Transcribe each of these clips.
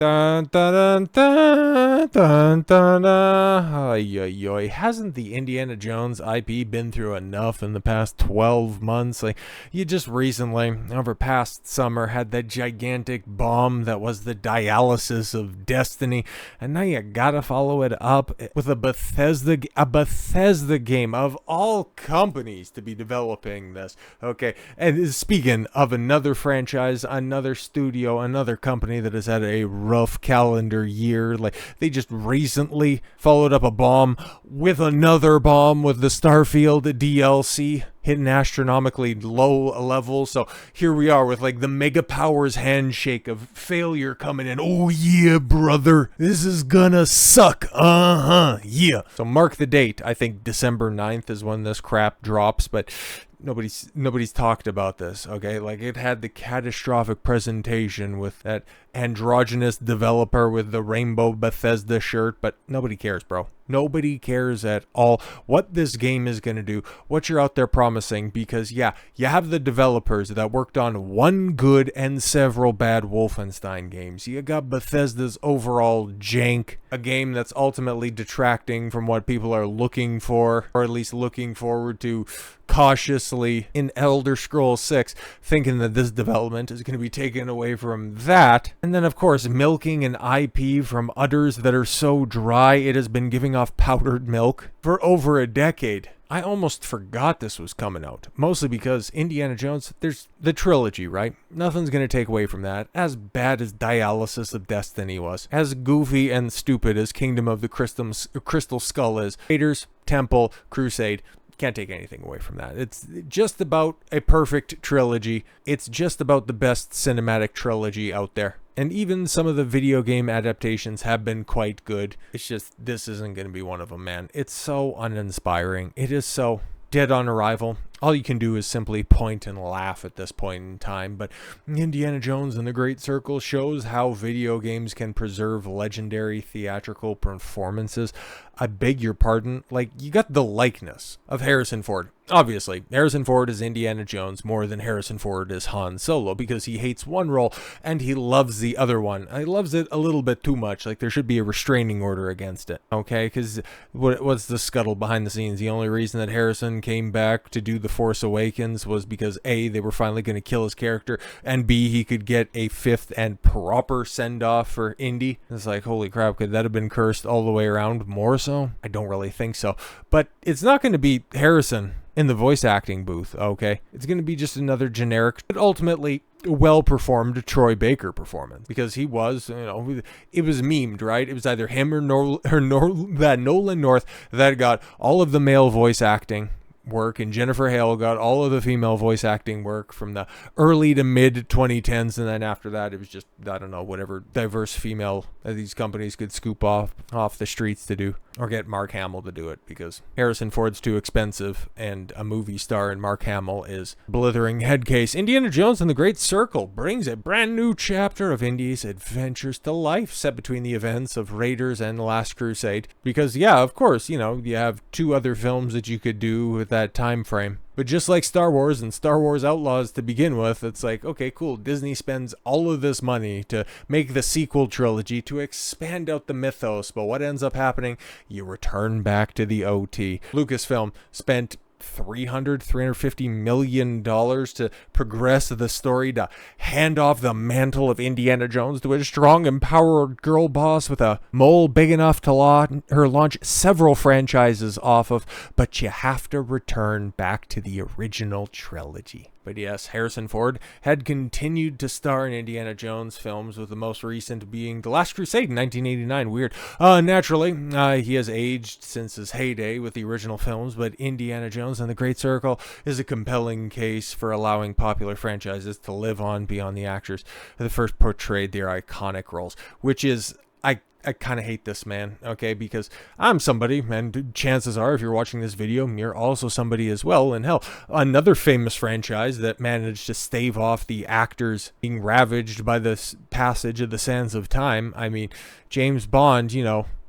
Dun, dun, dun, dun, dun, dun. Ay, ay, ay. Hasn't the Indiana Jones IP been through enough in the past 12 months? Like, you just recently, over past summer, had that gigantic bomb that was the dialysis of destiny, and now you gotta follow it up with a Bethesda game of all companies to be developing this. Okay, and speaking of another franchise, another studio, another company that has had a rough calendar year. Like, they just recently followed up a bomb with another bomb with the Starfield DLC hitting astronomically low levels. So here we are with like the Mega Powers handshake of failure coming in. Oh yeah, brother, this is gonna suck. Yeah. So mark the date. I think December 9th is when this crap drops, but nobody's talked about this. Okay, like, it had the catastrophic presentation with that androgynous developer with the rainbow Bethesda shirt, but nobody cares, bro. Nobody cares at all what this game is going to do, what you're out there promising, because yeah, you have the developers that worked on one good and several bad Wolfenstein games. You got Bethesda's overall jank, a game that's ultimately detracting from what people are looking for, or at least looking forward to cautiously in Elder Scrolls 6, thinking that this development is going to be taken away from that. And then, of course, milking an IP from udders that are so dry it has been giving off powdered milk for over a decade. I almost forgot this was coming out, mostly because Indiana Jones, there's the trilogy, right? Nothing's going to take away from that. As bad as Dialysis of Destiny was, as goofy and stupid as Kingdom of the Crystal Skull is, Raiders, Temple, Crusade, can't take anything away from that. It's just about a perfect trilogy. It's just about the best cinematic trilogy out there. And even some of the video game adaptations have been quite good. It's just, this isn't going to be one of them, man. It's so uninspiring. It is so dead on arrival. All you can do is simply point and laugh at this point in time. But Indiana Jones and the Great Circle shows how video games can preserve legendary theatrical performances. I beg your pardon. Like, you got the likeness of Harrison Ford. Obviously, Harrison Ford is Indiana Jones more than Harrison Ford is Han Solo, because he hates one role and he loves the other one. He loves it a little bit too much. Like, there should be a restraining order against it, okay? Because what's the scuttle behind the scenes? The only reason that Harrison came back to do The Force Awakens was because A, they were finally going to kill his character, and B, he could get a fifth and proper send-off for Indy. It's like, holy crap, could that have been cursed all the way around more so? I don't really think so. But it's not going to be Harrison in the voice acting booth, okay? It's going to be just another generic, but ultimately well-performed Troy Baker performance, because he was, it was memed, right? It was either him or Nolan North that got all of the male voice acting work, and Jennifer Hale got all of the female voice acting work from the early to mid 2010s, and then after that it was just, I don't know, whatever diverse female that these companies could scoop off the streets to do, or get Mark Hamill to do it, because Harrison Ford's too expensive and a movie star and Mark Hamill is blithering head case. Indiana Jones and the Great Circle brings a brand new chapter of Indy's adventures to life, set between the events of Raiders and Last Crusade, because yeah, of course, you have two other films that you could do with that time frame. But just like Star Wars and Star Wars Outlaws to begin with, it's like, okay, cool, Disney spends all of this money to make the sequel trilogy to expand out the mythos, but what ends up happening? You return back to the OT. Lucasfilm spent $350 million to progress the story, to hand off the mantle of Indiana Jones to a strong, empowered girl boss with a mole big enough to launch several franchises off of, but you have to return back to the original trilogy. But yes, Harrison Ford had continued to star in Indiana Jones films, with the most recent being The Last Crusade in 1989. Weird. Naturally, he has aged since his heyday with the original films, but Indiana Jones and the Great Circle is a compelling case for allowing popular franchises to live on beyond the actors that first portrayed their iconic roles, which is, I kind of hate this, man, okay, because I'm somebody, and chances are if you're watching this video, you're also somebody as well, and hell, another famous franchise that managed to stave off the actors being ravaged by the passage of the sands of time. I mean, James Bond,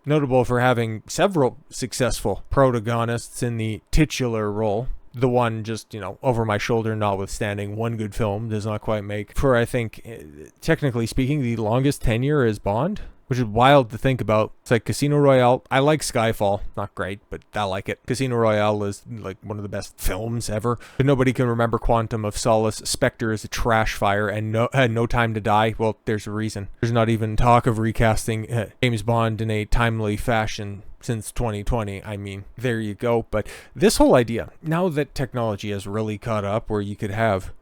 notable for having several successful protagonists in the titular role, the one just, over my shoulder, notwithstanding, one good film does not quite make for, I think, technically speaking, the longest tenure as Bond, which is wild to think about. It's like Casino Royale. I like Skyfall. Not great, but I like it. Casino Royale is like one of the best films ever. But nobody can remember Quantum of Solace. Spectre is a trash fire and had no Time to Die. Well, there's a reason. There's not even talk of recasting James Bond in a timely fashion since 2020. I mean, there you go. But this whole idea, now that technology has really caught up where you could have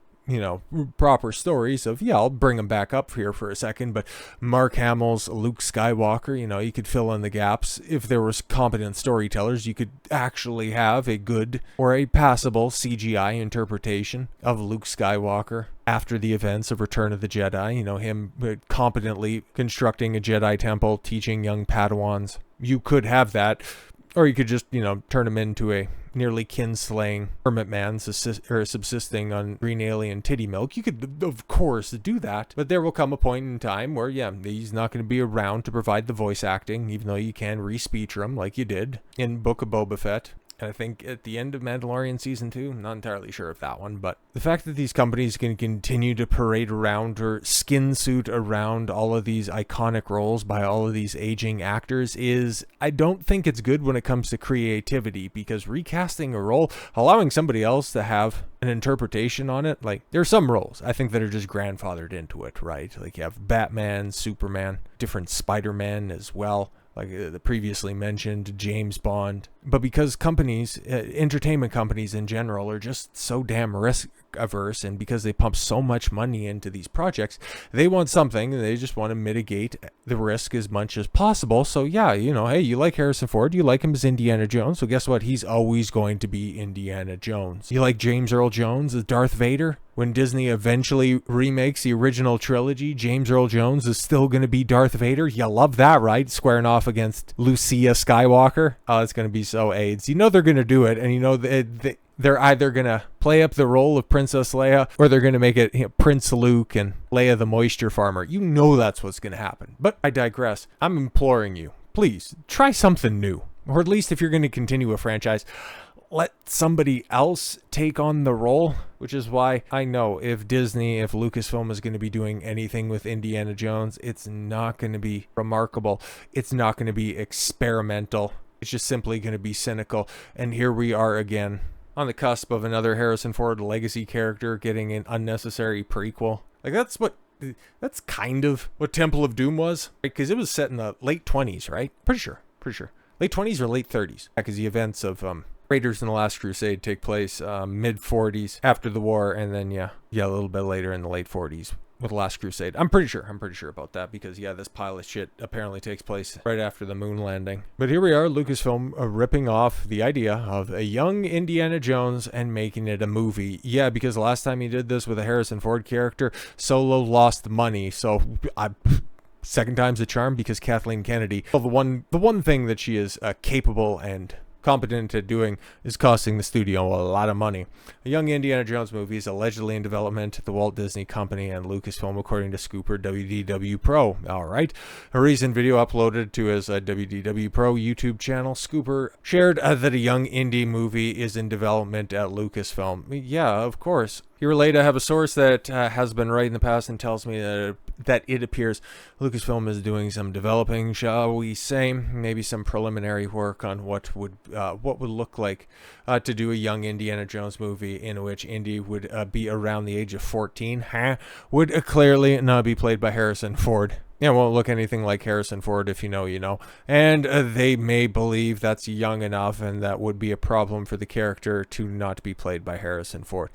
proper stories of, I'll bring them back up here for a second, but Mark Hamill's Luke Skywalker, you could fill in the gaps. If there was competent storytellers, you could actually have a good or a passable CGI interpretation of Luke Skywalker after the events of Return of the Jedi, him competently constructing a Jedi temple, teaching young Padawans. You could have that, or you could just, turn him into a nearly kin-slaying hermit man subsisting on green alien titty milk. You could, of course, do that, but there will come a point in time where, he's not going to be around to provide the voice acting, even though you can re-speech him like you did in Book of Boba Fett. And I think at the end of Mandalorian Season 2, not entirely sure of that one, but the fact that these companies can continue to parade around or skin suit around all of these iconic roles by all of these aging actors is, I don't think it's good when it comes to creativity, because recasting a role, allowing somebody else to have an interpretation on it, like, there are some roles I think that are just grandfathered into it, right? Like you have Batman, Superman, different Spider-Man as well, like the previously mentioned James Bond. But because companies, entertainment companies in general, are just so damn risk averse, and because they pump so much money into these projects, they want something and they just want to mitigate the risk as much as possible. So hey, you like Harrison Ford, you like him as Indiana Jones, so guess what? He's always going to be Indiana Jones. You like James Earl Jones as Darth Vader? When Disney eventually remakes the original trilogy, James Earl Jones is still going to be Darth Vader. You love that, right? Squaring off against Lucia Skywalker. Oh, it's going to be so AIDS. They're going to do it, and they're either going to play up the role of Princess Leia, or they're going to make it Prince Luke and Leia the Moisture Farmer. That's what's going to happen. But I digress. I'm imploring you, please, try something new. Or at least if you're going to continue a franchise, let somebody else take on the role, which is why I know if Lucasfilm is going to be doing anything with Indiana Jones, it's not going to be remarkable. It's not going to be experimental. It's just simply going to be cynical. And here we are again, on the cusp of another Harrison Ford legacy character getting an unnecessary prequel. Like, that's kind of what Temple of Doom was, right? Because it was set in the late 20s, right? Pretty sure. Late 20s or late 30s. Because the events of Raiders in the Last Crusade take place mid 40s after the war, and then a little bit later in the late 40s with Last Crusade. I'm pretty sure about that, because this pile of shit apparently takes place right after the moon landing. But here we are, Lucasfilm ripping off the idea of a young Indiana Jones and making it a movie. Yeah, because the last time he did this with a Harrison Ford character, Solo lost money, so second time's the charm, because Kathleen Kennedy, well, the one thing that she is capable and competent at doing is costing the studio a lot of money. A young Indiana Jones movie is allegedly in development at the Walt Disney Company and Lucasfilm, according to Scooper WDW Pro. Alright. A recent video uploaded to his WDW Pro YouTube channel, Scooper shared that a young indie movie is in development at Lucasfilm. Yeah, of course. He relayed, I have a source that has been right in the past and tells me that it appears Lucasfilm is doing some developing, shall we say, maybe some preliminary work on what would look like to do a young Indiana Jones movie in which Indy would be around the age of 14. Would clearly not be played by Harrison Ford. Yeah, won't look anything like Harrison Ford. If you know, you know. And they may believe that's young enough, and that would be a problem for the character to not be played by Harrison Ford.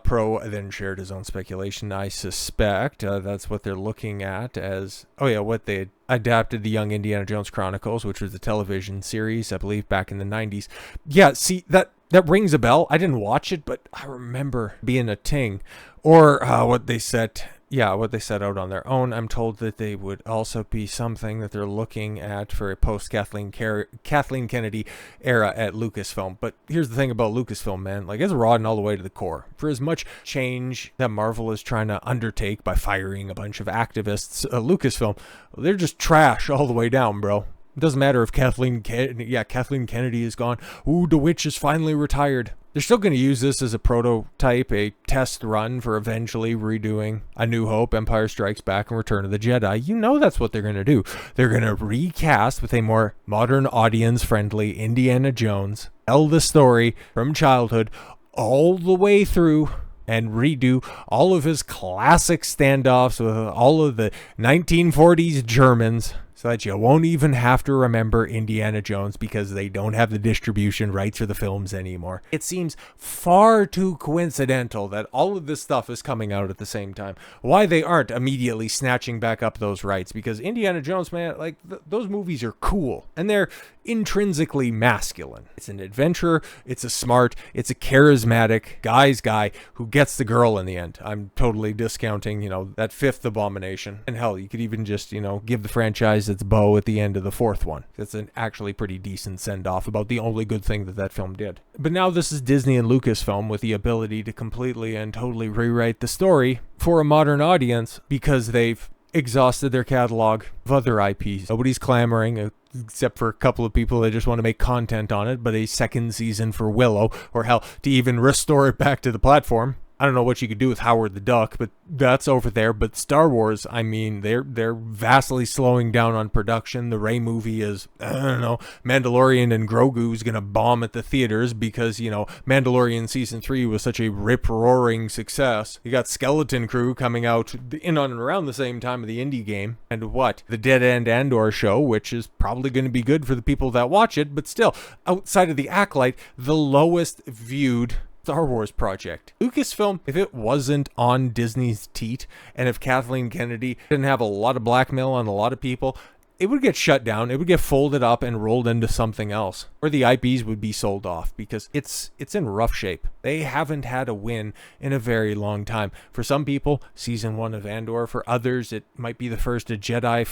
Pro then shared his own speculation. I suspect that's what they're looking at as, what they adapted the Young Indiana Jones Chronicles, which was a television series, I believe, back in the 90s. Yeah, see, that rings a bell. I didn't watch it, but I remember being a ting. Or what they set out on their own. I'm told that they would also be something that they're looking at for a post-Kathleen Kennedy era at Lucasfilm. But here's the thing about Lucasfilm, man. Like, it's rotten all the way to the core. For as much change that Marvel is trying to undertake by firing a bunch of activists, Lucasfilm, they're just trash all the way down, bro. It doesn't matter if Kathleen Kennedy is gone. Ooh, the witch is finally retired. They're still going to use this as a prototype, a test run for eventually redoing A New Hope, Empire Strikes Back, and Return of the Jedi. You know that's what they're going to do. They're going to recast with a more modern, audience-friendly Indiana Jones, tell the story from childhood all the way through, and redo all of his classic standoffs with all of the 1940s Germans, so that you won't even have to remember Indiana Jones because they don't have the distribution rights for the films anymore. It seems far too coincidental that all of this stuff is coming out at the same time. Why they aren't immediately snatching back up those rights, because Indiana Jones, man, like those movies are cool and they're intrinsically masculine. It's an adventurer, it's a smart, it's a charismatic guy's guy who gets the girl in the end. I'm totally discounting, that fifth abomination. And hell, you could even just, give the franchise its bow at the end of the fourth one. That's an actually pretty decent send-off about the only good thing that film did. But now this is Disney and Lucasfilm with the ability to completely and totally rewrite the story for a modern audience because they've exhausted their catalog of other IPs. Nobody's clamoring, except for a couple of people that just want to make content on it, but a second season for Willow, or hell, to even restore it back to the platform. I don't know what you could do with Howard the Duck, but that's over there. But Star Wars, I mean, they're vastly slowing down on production. The Rey movie is, Mandalorian and Grogu's gonna bomb at the theaters because, Mandalorian Season 3 was such a rip-roaring success. You got Skeleton Crew coming out in on and around the same time of the Indy game. And what? The Dead End Andor show, which is probably going to be good for the people that watch it, but still, outside of the Acolyte, the lowest viewed Star Wars project. Lucasfilm, if it wasn't on Disney's teat, and if Kathleen Kennedy didn't have a lot of blackmail on a lot of people, it would get shut down, it would get folded up and rolled into something else, or the IPs would be sold off because it's in rough shape. They haven't had a win in a very long time. For some people, season 1 of Andor. For others, it might be the first of Jedi,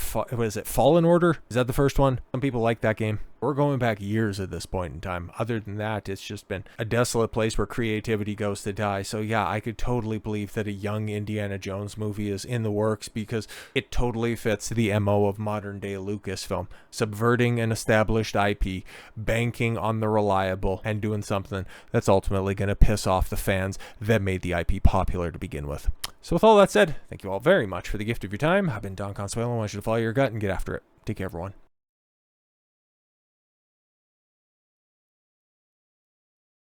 Fallen Order? Is that the first one? Some people like that game. We're going back years at this point in time. Other than that, it's just been a desolate place where creativity goes to die. So yeah, I could totally believe that a young Indiana Jones movie is in the works because it totally fits the MO of modern day Lucasfilm. Subverting an established IP, banking on the reliable, and doing something that's ultimately going to piss off the fans that made the IP popular to begin with. So with all that said, thank you all very much for the gift of your time. I've been Don Consuelo. I want you to follow your gut and get after it. Take care, everyone.